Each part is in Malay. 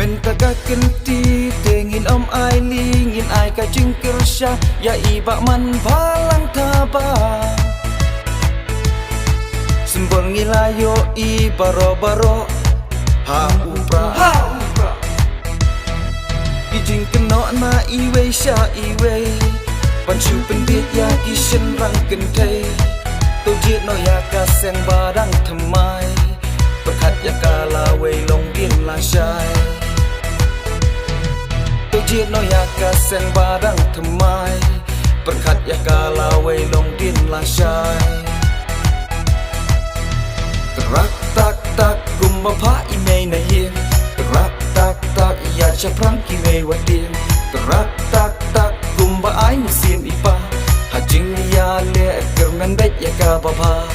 Mentaka kenti tengin om ai lingin ai ka jingkir sya ya iba man palang taba Sembor ngilayo i baro-baro ha upra Ijing keno na iwe sya iwe Panchu pendit ya kishen rang kentai Tau jiet no ya kaseng barang temai Berkat ya kala wei long din la syai Tau jiet no ya kaseng barang temai Berkat ya kala wei long din la syai Terak tak tak kumba pa imei na hien Terak tak tak ya chaprang kimei wadien Terak tak tak kumba ai musim ipa Hajing ya le kermen bet ya ka baba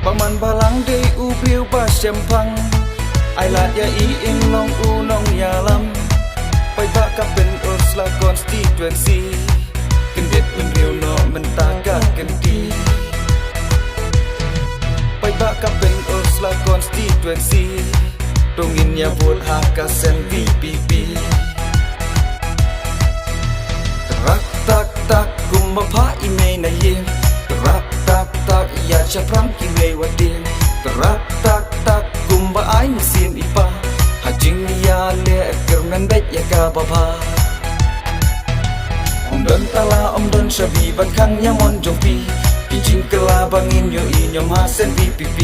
Paman balang de u priu ba sempang Ai lat ya i in long u nong ya lam Pai ba ka pen ursla constituency Kendit un riu no mentaka kenti Pai ba ka pen ursla constituency Tungin ya buat haka sen VPP Terak tak tak kumba pa imei na yin Terak tak tak ya chaprang kiwe wadin Terak tak tak kumba ai musim ipa Hajing ya le kermen bet ya ka baba Om don tala om don shabi bakang nyamon jompi Kijing kela bangin yo inyom hasen VPP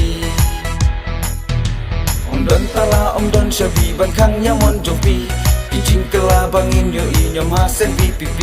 Om don tala om don shabi bakang nyamon jompi Kijing kela bangin yo inyom hasen VPP